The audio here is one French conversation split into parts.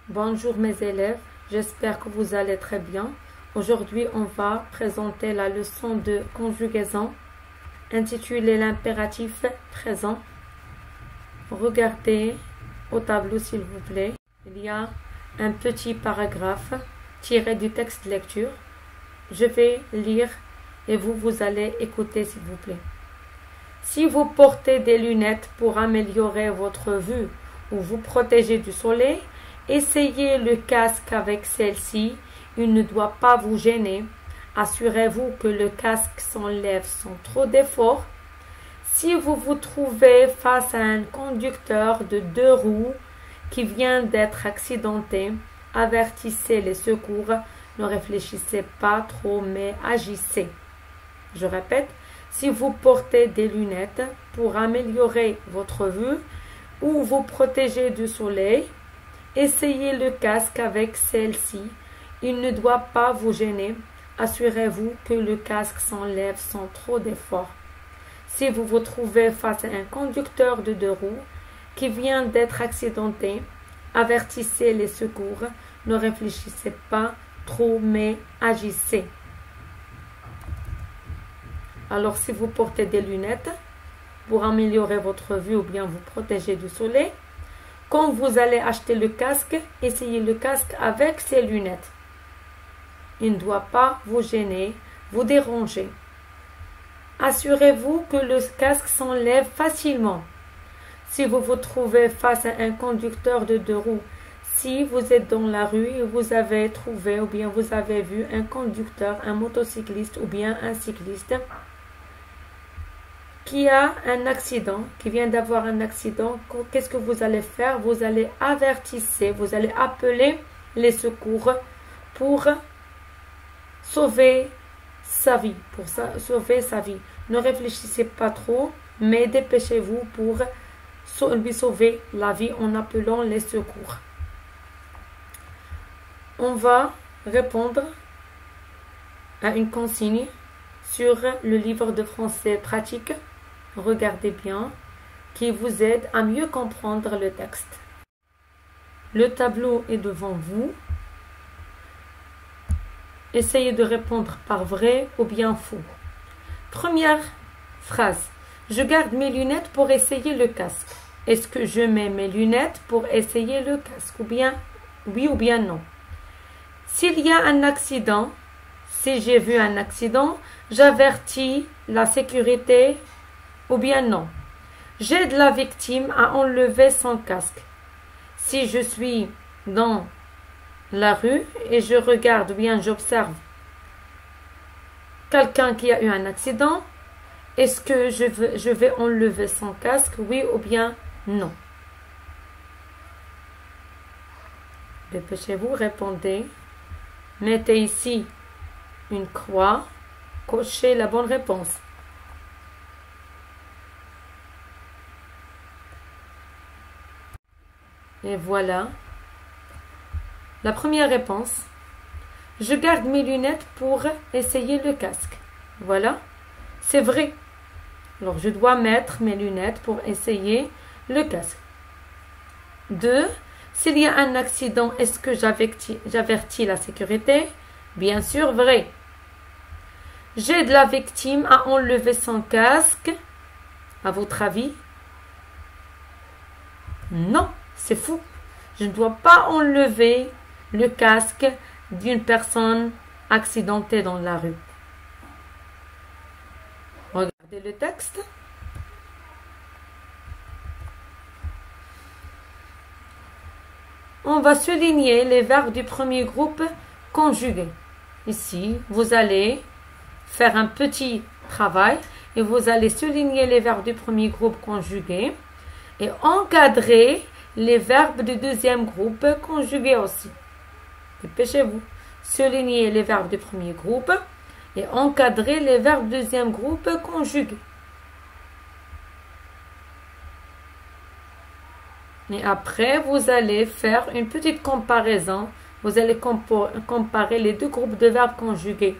Bonjour mes élèves, j'espère que vous allez très bien. Aujourd'hui, on va présenter la leçon de conjugaison intitulée l'impératif présent. Regardez au tableau s'il vous plaît. Il y a un petit paragraphe tiré du texte de lecture. Je vais lire et vous allez écouter s'il vous plaît. Si vous portez des lunettes pour améliorer votre vue ou vous protéger du soleil, essayez le casque avec celle-ci. Il ne doit pas vous gêner. Assurez-vous que le casque s'enlève sans trop d'effort. Si vous vous trouvez face à un conducteur de 2 roues qui vient d'être accidenté, avertissez les secours. Ne réfléchissez pas trop, mais agissez. Je répète, si vous portez des lunettes pour améliorer votre vue ou vous protéger du soleil, essayez le casque avec celle-ci. Il ne doit pas vous gêner. Assurez-vous que le casque s'enlève sans trop d'effort. Si vous vous trouvez face à un conducteur de 2 roues qui vient d'être accidenté, avertissez les secours. Ne réfléchissez pas trop, mais agissez. Alors, si vous portez des lunettes pour améliorer votre vue ou bien vous protéger du soleil, quand vous allez acheter le casque, essayez le casque avec ces lunettes. Il ne doit pas vous gêner, vous déranger. Assurez-vous que le casque s'enlève facilement. Si vous vous trouvez face à un conducteur de 2 roues, si vous êtes dans la rue et vous avez trouvé ou bien vous avez vu un conducteur, un motocycliste ou bien un cycliste qui a un accident, qui vient d'avoir un accident, qu'est-ce que vous allez faire? Vous allez avertir, vous allez appeler les secours pour sauver sa vie, Ne réfléchissez pas trop, mais dépêchez-vous pour lui sauver la vie en appelant les secours. On va répondre à une consigne sur le livre de français pratique. Regardez bien, qui vous aide à mieux comprendre le texte. Le tableau est devant vous. Essayez de répondre par vrai ou bien faux. Première phrase. Je garde mes lunettes pour essayer le casque. Est-ce que je mets mes lunettes pour essayer le casque? Ou bien oui ou bien non. S'il y a un accident, si j'ai vu un accident, j'avertis la sécurité ou bien non. J'aide la victime à enlever son casque. Si je suis dans la rue et je regarde ou bien j'observe quelqu'un qui a eu un accident, est-ce que je vais enlever son casque, oui ou bien non? Dépêchez-vous, répondez. Mettez ici une croix, cochez la bonne réponse. Et voilà. La première réponse. Je garde mes lunettes pour essayer le casque. Voilà. C'est vrai. Alors, je dois mettre mes lunettes pour essayer le casque. 2. S'il y a un accident, est-ce que j'avertis la sécurité? Bien sûr, vrai. J'aide la victime à enlever son casque. À votre avis? Non, c'est fou. Je ne dois pas enlever le casque d'une personne accidentée dans la rue. Regardez le texte. On va souligner les verbes du premier groupe conjugués. Ici, vous allez faire un petit travail et vous allez souligner les verbes du premier groupe conjugué et encadrer les verbes du deuxième groupe conjugués aussi. Dépêchez-vous. Soulignez les verbes du premier groupe et encadrer les verbes du deuxième groupe conjugués. Et après, vous allez faire une petite comparaison. Vous allez comparer les 2 groupes de verbes conjugués.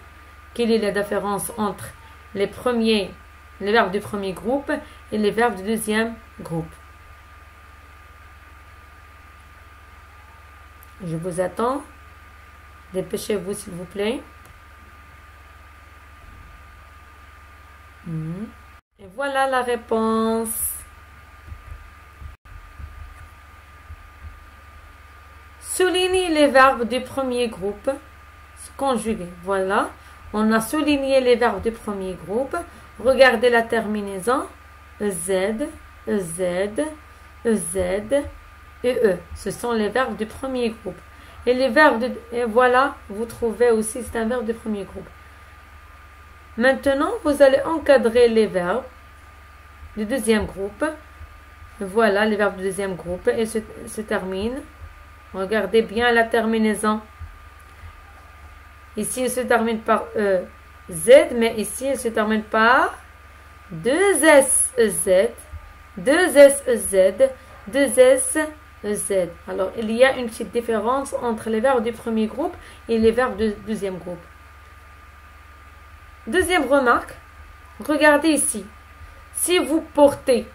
Quelle est la différence entre les verbes du premier groupe et les verbes du deuxième groupe? Je vous attends. Dépêchez-vous, s'il vous plaît. Et voilà la réponse. Soulignez les verbes du premier groupe conjugués. Voilà. On a souligné les verbes du premier groupe. Regardez la terminaison. EZ, EZ, EZ et E. Ce sont les verbes du premier groupe. Et les verbes et voilà, vous trouvez aussi, c'est un verbe du premier groupe. Maintenant, vous allez encadrer les verbes du deuxième groupe. Voilà les verbes du deuxième groupe et se termine. Regardez bien la terminaison. Ici, il se termine par E, Z, mais ici, il se termine par 2S, Z, 2S, Z, 2S, Z. Alors, il y a une petite différence entre les verbes du premier groupe et les verbes du deuxième groupe. Deuxième remarque, regardez ici. Si vous portez,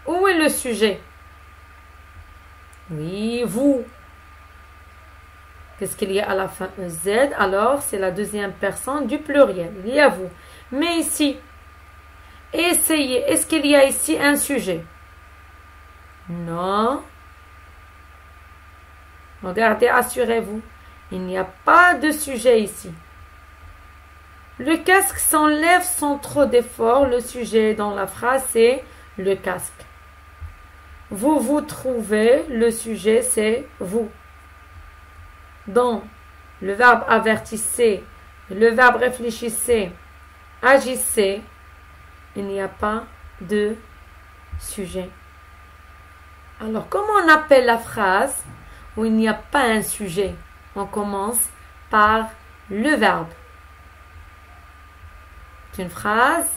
où est le sujet? Oui, vous. Qu'est-ce qu'il y a à la fin? Z, alors c'est la deuxième personne du pluriel. Il y a vous. Mais ici, essayez. Est-ce qu'il y a ici un sujet? Non. Regardez, assurez-vous. Il n'y a pas de sujet ici. Le casque s'enlève sans trop d'effort. Le sujet dans la phrase, c'est le casque. Vous vous trouvez, le sujet, c'est vous. Donc, le verbe avertissez, le verbe réfléchissez, agissez, il n'y a pas de sujet. Alors, comment on appelle la phrase où il n'y a pas un sujet? On commence par le verbe. C'est une phrase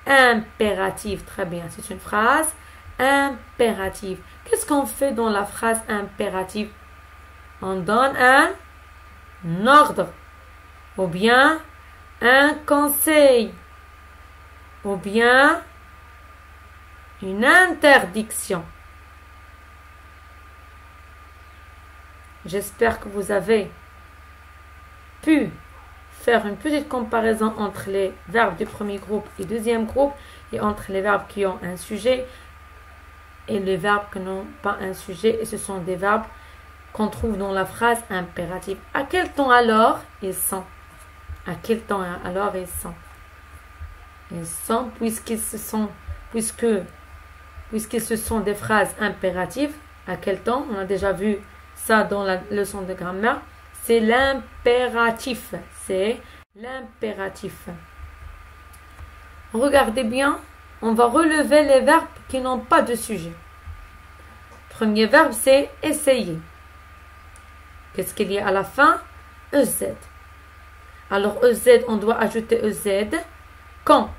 impérative. Très bien, c'est une phrase impérative. Qu'est-ce qu'on fait dans la phrase impérative? On donne un ordre, ou bien un conseil, ou bien une interdiction. J'espère que vous avez pu faire une petite comparaison entre les verbes du premier groupe et du deuxième groupe et entre les verbes qui ont un sujet et les verbes qui n'ont pas un sujet. Et ce sont des verbes qu'on trouve dans la phrase impérative. À quel temps alors ils sont? À quel temps alors ils sont? Ils sont puisqu'ils se sont des phrases impératives. À quel temps? On a déjà vu ça dans la leçon de grammaire. C'est l'impératif. C'est l'impératif. Regardez bien. On va relever les verbes qui n'ont pas de sujet. Premier verbe, c'est essayer. Qu'est-ce qu'il y a à la fin? EZ. Alors, EZ, on doit ajouter EZ quand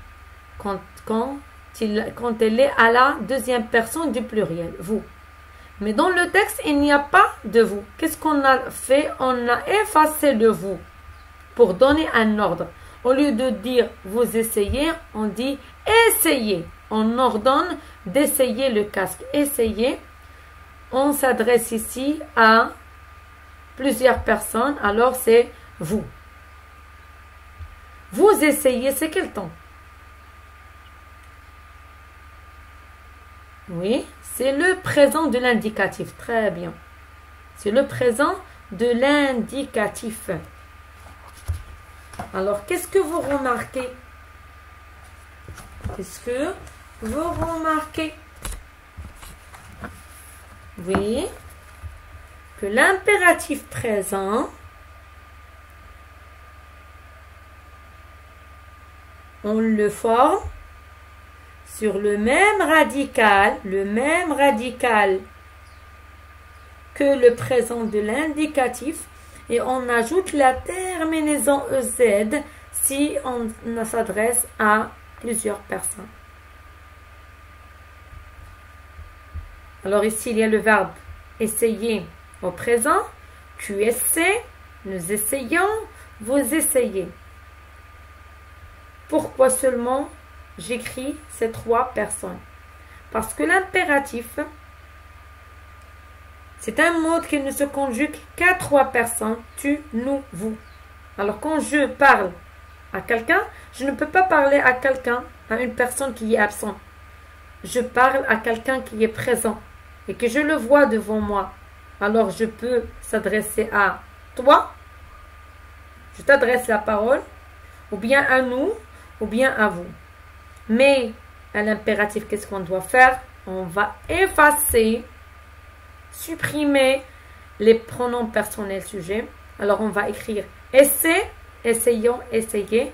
elle est à la deuxième personne du pluriel, vous. Mais dans le texte, il n'y a pas de vous. Qu'est-ce qu'on a fait? On a effacé le vous pour donner un ordre. Au lieu de dire vous essayez, on dit essayez. On ordonne d'essayer le casque. Essayez. On s'adresse ici à plusieurs personnes, alors c'est vous. Vous essayez, c'est quel temps? Oui, c'est le présent de l'indicatif. Très bien. C'est le présent de l'indicatif. Alors, qu'est-ce que vous remarquez? Qu'est-ce que vous remarquez? Oui, que l'impératif présent, on le forme sur le même radical que le présent de l'indicatif et on ajoute la terminaison EZ si on s'adresse à plusieurs personnes. Alors ici, il y a le verbe essayer au présent. Tu essaies, nous essayons, vous essayez. Pourquoi seulement j'écris ces trois personnes? Parce que l'impératif, C'est un mode qui ne se conjugue qu'à 3 personnes, tu, nous, vous. Alors quand je parle à quelqu'un, je ne peux pas parler à quelqu'un, à une personne qui est absente. Je parle à quelqu'un qui est présent et que je le vois devant moi. Alors je peux s'adresser à toi, je t'adresse la parole, ou bien à nous, ou bien à vous. Mais à l'impératif, qu'est-ce qu'on doit faire? On va effacer, supprimer les pronoms personnels sujets. Alors on va écrire essaie, essayons, essayez.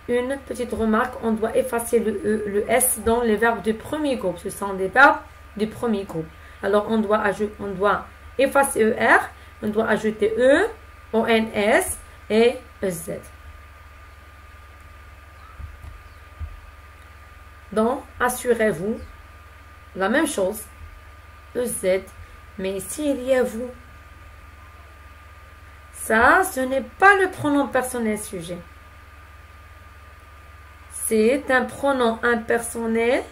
Une petite remarque, on doit effacer le S dans les verbes du premier groupe. Ce sont des verbes du premier groupe. Alors on doit effacer ER, on doit ajouter E, ONS et EZ. Donc, assurez-vous, la même chose, EZ, mais ici il y a vous. Ça, ce n'est pas le pronom personnel sujet. C'est un pronom impersonnel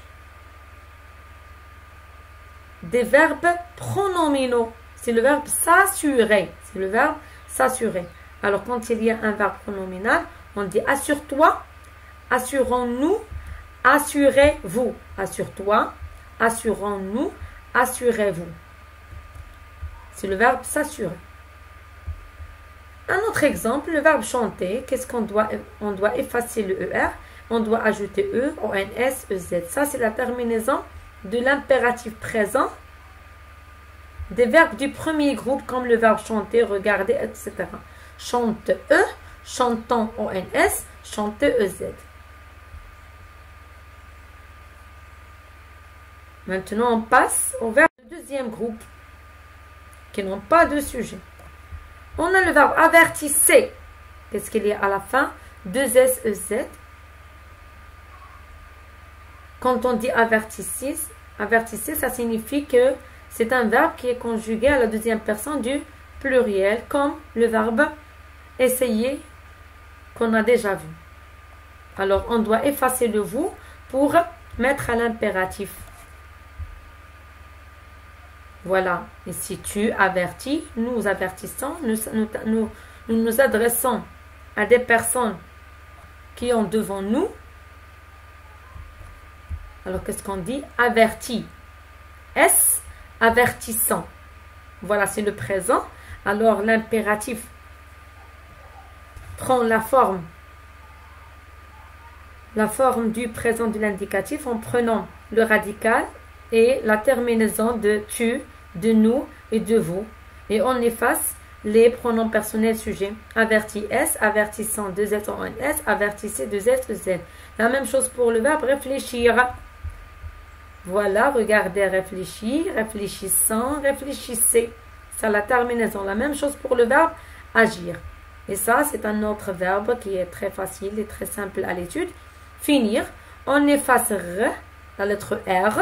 des verbes pronominaux. C'est le verbe s'assurer. C'est le verbe s'assurer. Alors, quand il y a un verbe pronominal, on dit assure-toi, assurons-nous, assurez-vous. Assure-toi, assurons-nous, assurez-vous. C'est le verbe s'assurer. Un autre exemple, le verbe chanter. Qu'est-ce qu'on doit? On doit effacer le ER. On doit ajouter E, ONS, EZ. Ça, c'est la terminaison de l'impératif présent des verbes du premier groupe, comme le verbe chanter, regarder, etc. Chante E, chantons ONS, chante EZ. Maintenant, on passe au verbe du deuxième groupe, qui n'ont pas de sujet. On a le verbe avertissez. Qu'est-ce qu'il y a à la fin? 2S, EZ. Quand on dit avertissez, ça signifie que c'est un verbe qui est conjugué à la deuxième personne du pluriel, comme le verbe essayer qu'on a déjà vu. Alors, on doit effacer le vous pour mettre à l'impératif. Voilà. Ici, tu avertis, nous avertissons, nous nous adressons à des personnes qui ont devant nous. Alors, qu'est-ce qu'on dit? Averti. S, avertissant. Voilà, c'est le présent. Alors, l'impératif prend la forme du présent de l'indicatif en prenant le radical et la terminaison de tu, de nous et de vous. Et on efface les pronoms personnels sujets. Averti S, avertissant 2S en S, avertissez 2S, Z. La même chose pour le verbe réfléchir. Voilà, regardez, réfléchir, réfléchissant, réfléchissez. Ça, la terminaison. La même chose pour le verbe agir. Et ça, c'est un autre verbe qui est très facile et très simple à l'étude. Finir. On efface R, la lettre R.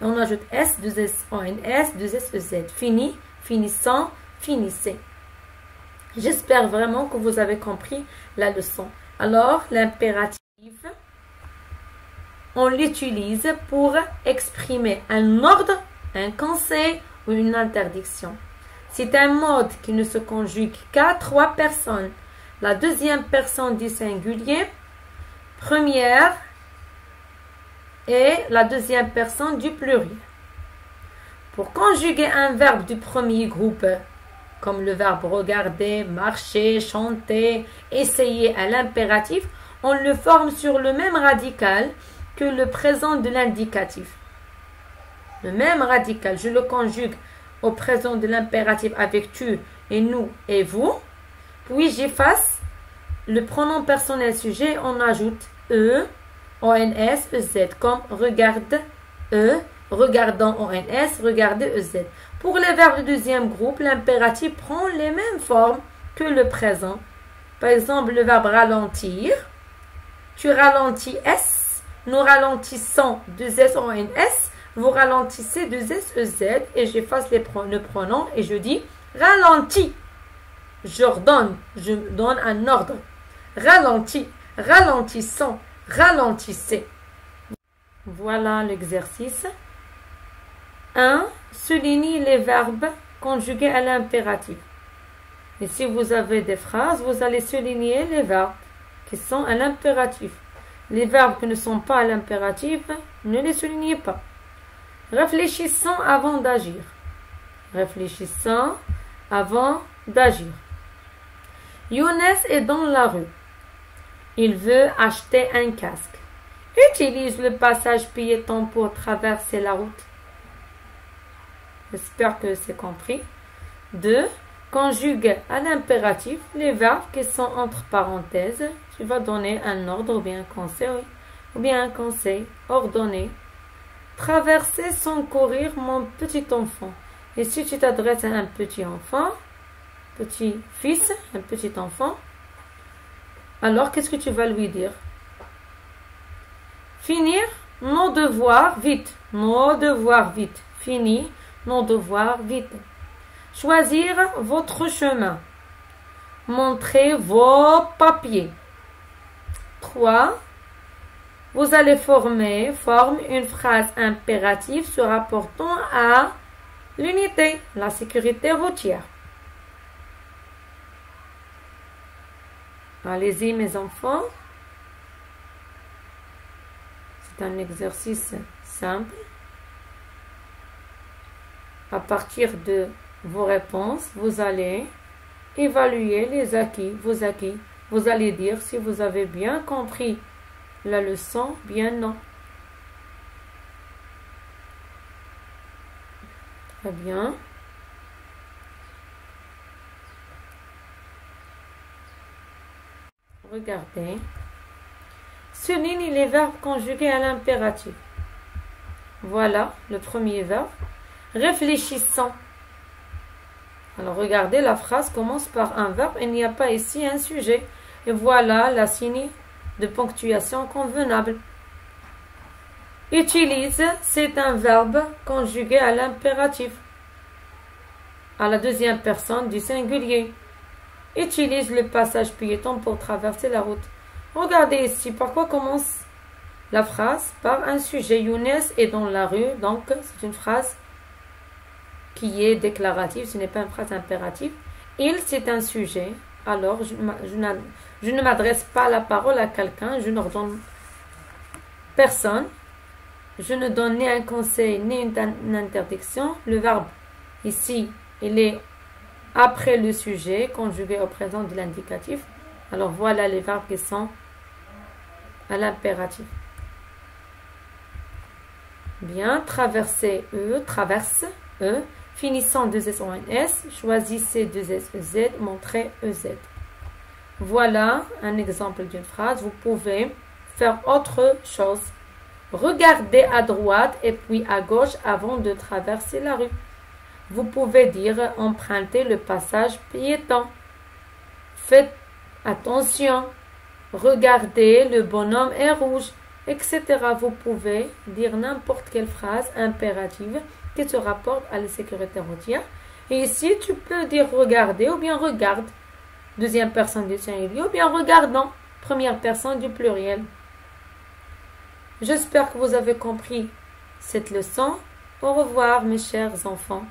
Et on ajoute S, 2S en S, 2S, Z. Fini, finissant, finissez. J'espère vraiment que vous avez compris la leçon. Alors, l'impératif, on l'utilise pour exprimer un ordre, un conseil ou une interdiction. C'est un mode qui ne se conjugue qu'à 3 personnes. La deuxième personne du singulier, première et la deuxième personne du pluriel. Pour conjuguer un verbe du premier groupe, comme le verbe regarder, marcher, chanter, essayer à l'impératif, on le forme sur le même radical que le présent de l'indicatif. Le même radical, je le conjugue au présent de l'impératif avec tu et nous et vous. Puis j'efface le pronom personnel sujet, on ajoute E, ONS, EZ, comme regarde E, regardant ONS, regardez EZ. Pour les verbes du deuxième groupe, l'impératif prend les mêmes formes que le présent. Par exemple, le verbe ralentir. Tu ralentis S. Nous ralentissons 2S en NS, vous ralentissez 2S EZ et j'efface le pronom et je dis ralentis. Je donne un ordre. Ralentis, ralentissons, ralentissez. Voilà l'exercice. 1. Souligne les verbes conjugués à l'impératif. Et si vous avez des phrases, vous allez souligner les verbes qui sont à l'impératif. Les verbes qui ne sont pas à l'impératif, ne les soulignez pas. Réfléchissons avant d'agir. Réfléchissons avant d'agir. Younes est dans la rue. Il veut acheter un casque. Utilise le passage piéton pour traverser la route. J'espère que c'est compris. 2. Conjugue à l'impératif les verbes qui sont entre parenthèses. Tu vas donner un ordre ou bien un conseil ordonné. Traverser sans courir mon petit enfant. Et si tu t'adresses à un petit enfant, petit fils, un petit enfant, alors qu'est-ce que tu vas lui dire? Finir nos devoirs vite. Nos devoirs vite. Fini nos devoirs vite. Choisir votre chemin. Montrez vos papiers. 3. Vous allez forme une phrase impérative se rapportant à l'unité, la sécurité routière. Allez-y mes enfants. C'est un exercice simple. À partir de vos réponses, vous allez évaluer les acquis, vos acquis. Vous allez dire si vous avez bien compris la leçon, bien non. Très bien. Regardez. Souligne les verbes conjugués à l'impératif. Voilà le premier verbe. Réfléchissons. Alors regardez, la phrase commence par un verbe. Il n'y a pas ici un sujet. Et voilà la signe de ponctuation convenable. Utilise, c'est un verbe conjugué à l'impératif, à la deuxième personne du singulier. Utilise le passage piéton pour traverser la route. Regardez ici, par quoi commence la phrase? Par un sujet. Younes est dans la rue, donc c'est une phrase qui est déclarative, ce n'est pas une phrase impérative. Il, c'est un sujet. Alors, je ne m'adresse pas la parole à quelqu'un, je n'ordonne personne. Je ne donne ni un conseil, ni une interdiction. Le verbe, ici, il est après le sujet, conjugué au présent de l'indicatif. Alors, voilà les verbes qui sont à l'impératif. Bien, traverser, traverse, finissant 2 S en un S, choisissez 2 S, Z, montrez EZ. Voilà un exemple d'une phrase. Vous pouvez faire autre chose. Regardez à droite et puis à gauche avant de traverser la rue. Vous pouvez dire empruntez le passage piéton. Faites attention. Regardez, le bonhomme est rouge, etc. Vous pouvez dire n'importe quelle phrase impérative qui se rapporte à la sécurité routière. Et ici, tu peux dire regardez ou bien regarde, deuxième personne du singulier, ou bien regardons, première personne du pluriel. J'espère que vous avez compris cette leçon. Au revoir mes chers enfants.